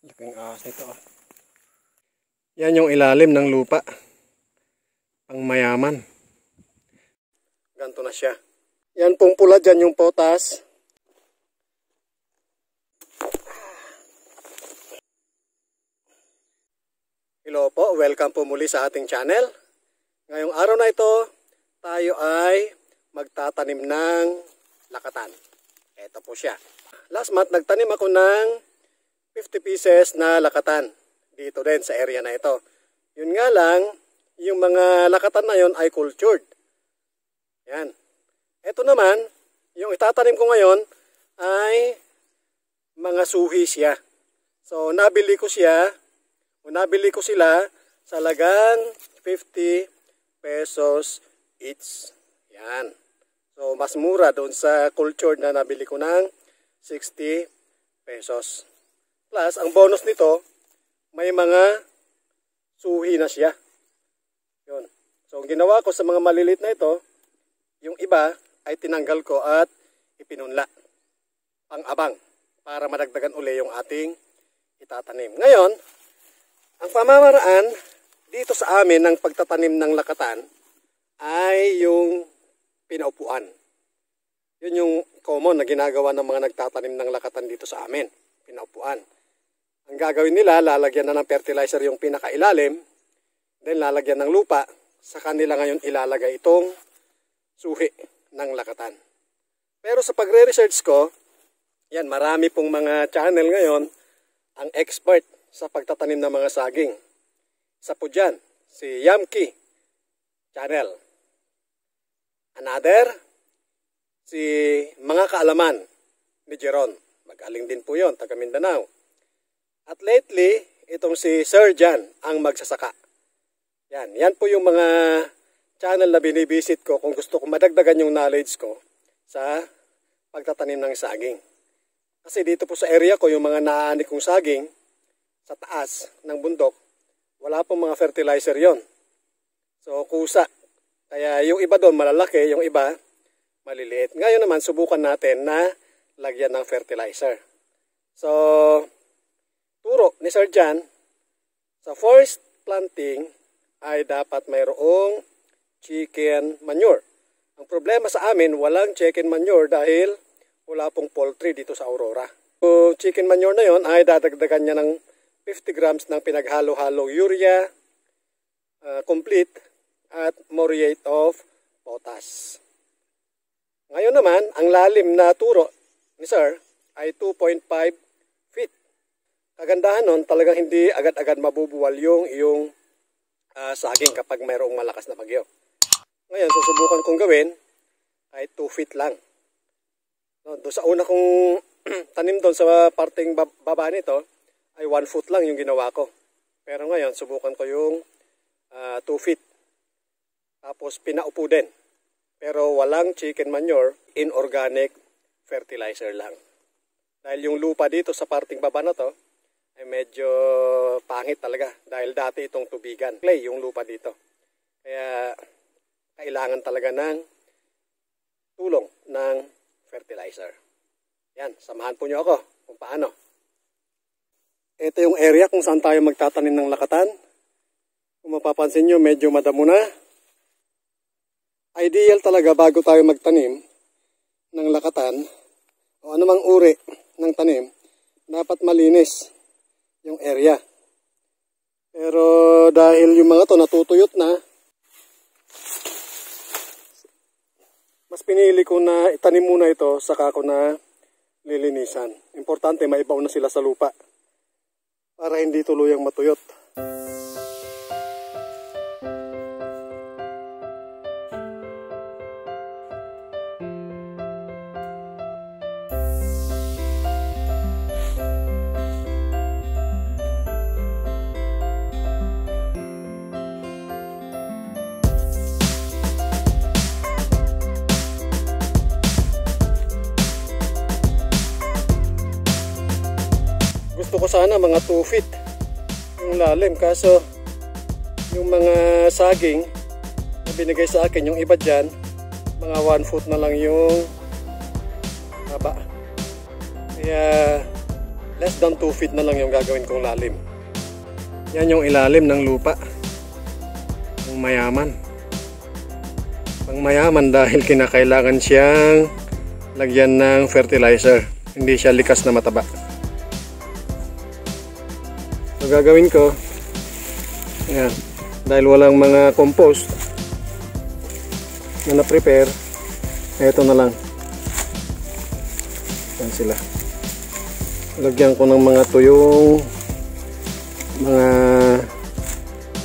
Laking ahas nito. Yan yung ilalim ng lupa. Pang mayaman. Ganto na siya. Yan pong pula dyan yung potas. Hello po, welcome po muli sa ating channel. Ngayong araw na ito, tayo ay magtatanim ng lakatan. Ito po siya. Last month, nagtanim ako ng 50 pieces na lakatan. Dito din sa area na ito. Yun nga lang, yung mga lakatan na yun ay cultured. Yan. Ito naman, yung itatanim ko ngayon ay mga suhi siya. So, nabili ko sila sa halagang 50 pesos each. Yan. So, mas mura doon sa cultured na nabili ko ng 60 pesos. Plus, ang bonus nito, may mga suhi na siya. Yun. So, ang ginawa ko sa mga malilit na ito, yung iba ay tinanggal ko at ipinunla. Pang-abang para madagdagan uli yung ating itatanim. Ngayon, ang pamamaraan dito sa amin ng pagtatanim ng lakatan ay yung pinaupuan. Yun yung common na ginagawa ng mga nagtatanim ng lakatan dito sa amin. Pinaupuan. Ang gagawin nila, lalagyan na ng fertilizer yung pinakailalim, then lalagyan ng lupa, sa kanila ngayon ilalagay itong suhi ng lakatan. Pero sa pagre-research ko, yan, marami pong mga channel ngayon ang expert sa pagtatanim ng mga saging. Isa po dyan, si Yamki channel. Another, si Mga Kaalaman ni Jeron. Magaling din po yon, taga Mindanao. At lately, itong si Sir Jan ang magsasaka. Yan po yung mga channel na binibisit ko kung gusto ko madagdagan yung knowledge ko sa pagtatanim ng saging. Kasi dito po sa area ko, yung mga naani kong saging sa taas ng bundok, wala pong mga fertilizer yon. So, kusa. Kaya yung iba doon malalaki, yung iba maliliit. Ngayon naman, subukan natin na lagyan ng fertilizer. So, turo ni Sir Jan, sa first planting ay dapat mayroong chicken manure. Ang problema sa amin, walang chicken manure dahil wala pong poultry dito sa Aurora. So, chicken manure na yon ay dadagdagan niya ng 50 grams ng pinaghalo-halo urea, complete, at muriate of potash. Ngayon naman, ang lalim na turo ni Sir ay 2.5 feet. Kagandahan nun, talagang hindi agad-agad mabubuwal yung iyong saging kapag mayroong malakas na bagyo. Ngayon, susubukan kong gawin ay 2 feet lang. No, doon sa una kong tanim doon sa parting baba nito, ay 1 foot lang yung ginawa ko. Pero ngayon, subukan ko yung 2 feet. Tapos pinaupo din. Pero walang chicken manure, inorganic fertilizer lang. Dahil yung lupa dito sa parting baba na to, ay medyo pangit talaga. Dahil dati itong tubigan. Clay yung lupa dito. Kaya kailangan talaga ng tulong ng fertilizer. Yan, samahan po nyo ako kung paano. Ito yung area kung saan tayo magtatanim ng lakatan. Kung mapapansin nyo, medyo madamo na. Ideal talaga bago tayo magtanim ng lakatan o anumang uri ng tanim, dapat malinis yung area. Pero dahil yung mga to natutuyot na, mas pinili ko na itanim muna ito saka ko na lilinisan. Importante maibaw na sila sa lupa para hindi tuluyang matuyot. Gusto ko sana mga 2 feet yung lalim, kaso yung mga saging na binigay sa akin, yung iba dyan mga 1 foot na lang yung haba. Kaya Less than 2 feet na lang yung gagawin kong lalim. Yan yung ilalim ng lupa. Ang mayaman. Ang mayaman dahil kinakailangan siyang lagyan ng fertilizer. Hindi siya likas na mataba. So gagawin ko, yan, dahil walang mga compost na na-prepare, ito na lang. Yan sila. Lagyan ko ng mga tuyong mga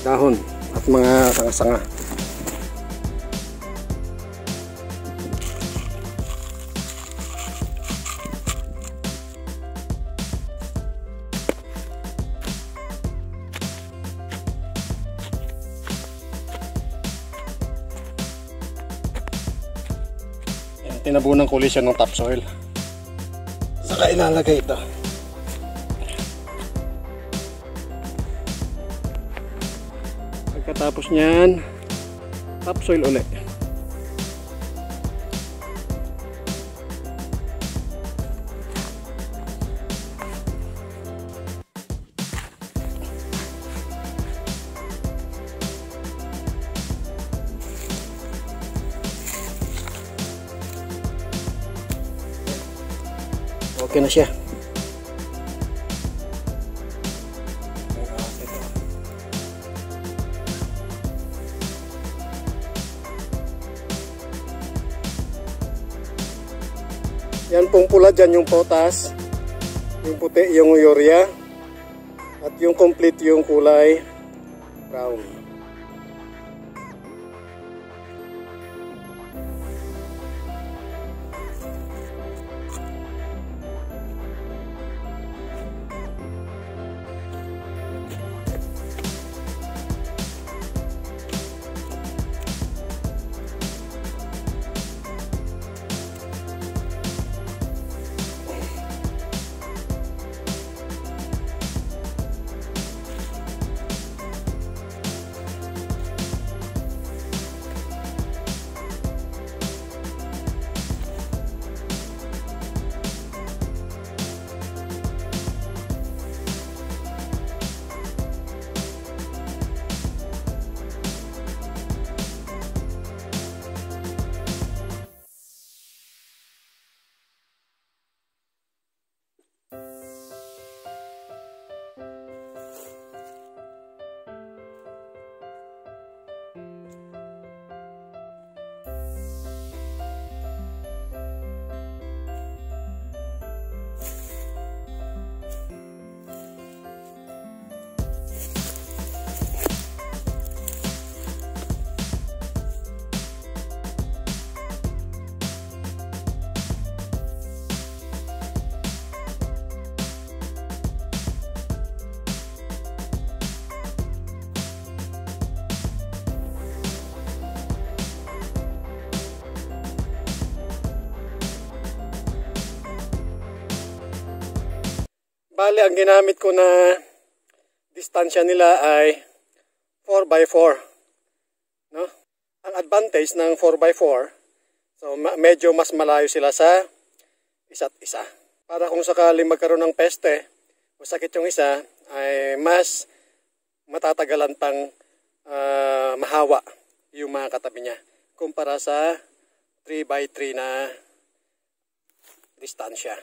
dahon at mga sanga-sanga. Yan, tinabunan ko ulit siya ng topsoil. Saka ilalagay ito. Pagkatapos niyan, topsoil ulit. Okay na siya. Yan pong pula dyan yung potas, yung puti yung urea, at yung complete yung kulay brown. Bali, ang ginamit ko na distansya nila ay 4x4. No? Ang advantage ng 4x4, so medyo mas malayo sila sa isa't isa. Para kung sakali magkaroon ng peste o sakit yung isa, ay mas matatagalan pang mahawa yung mga katabi niya kumpara sa 3x3 na distansya.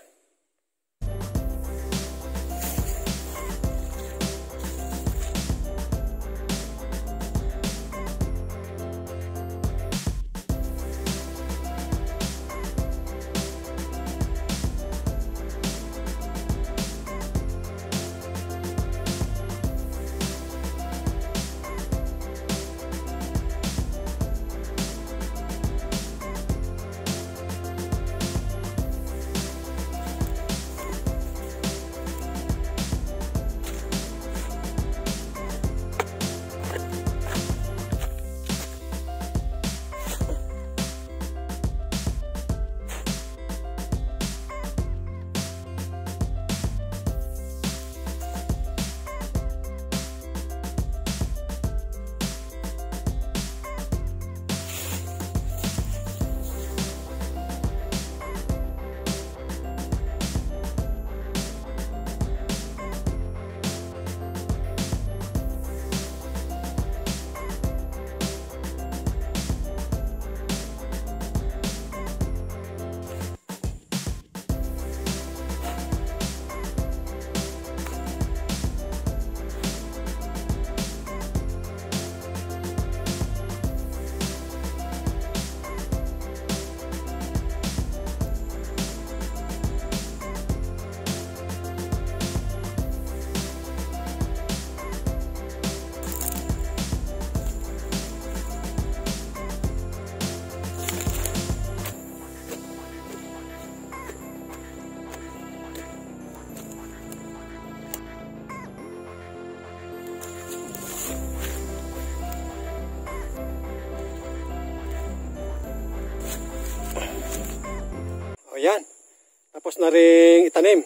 Tapos na ring itanim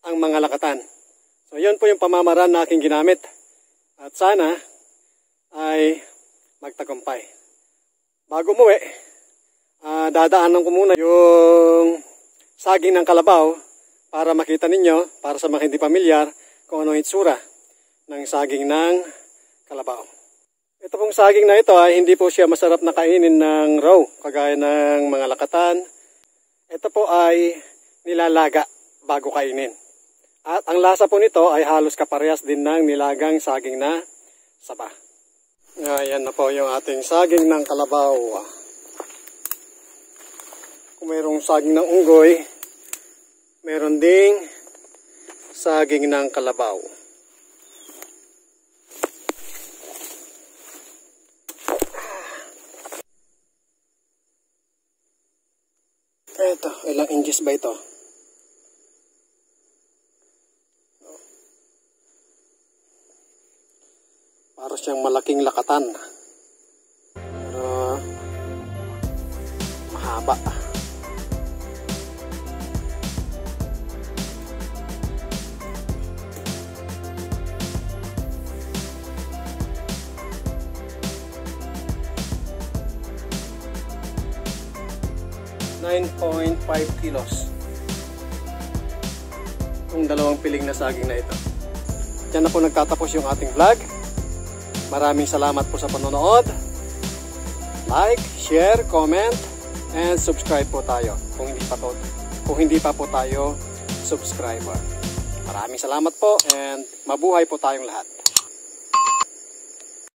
ang mga lakatan. So yun po yung pamamaraan na aking ginamit. At sana ay magtagumpay. Bago umuwi, dadaanan ko muna yung saging ng kalabaw para makita ninyo, para sa mga hindi pamilyar, kung ano itsura ng saging ng kalabaw. Ito pong saging na ito ay hindi po siya masarap na kainin ng raw, kagaya ng mga lakatan. Ito po ay nilalaga bago kainin. At ang lasa po nito ay halos kaparehas din ng nilagang saging na saba. Ayan na po yung ating saging ng kalabaw. Kung mayroong saging ng unggoy, meron ding saging ng kalabaw. Ito, ilang inches ba ito? Para siyang malaking lakatan. Pero mahaba. .5 kilos itong dalawang piling na saging na ito. Diyan na po nagtatapos yung ating vlog. Maraming salamat po sa panonood. Like, share, comment, and subscribe po tayo kung hindi pa po tayo subscriber. Maraming salamat po and mabuhay po tayong lahat.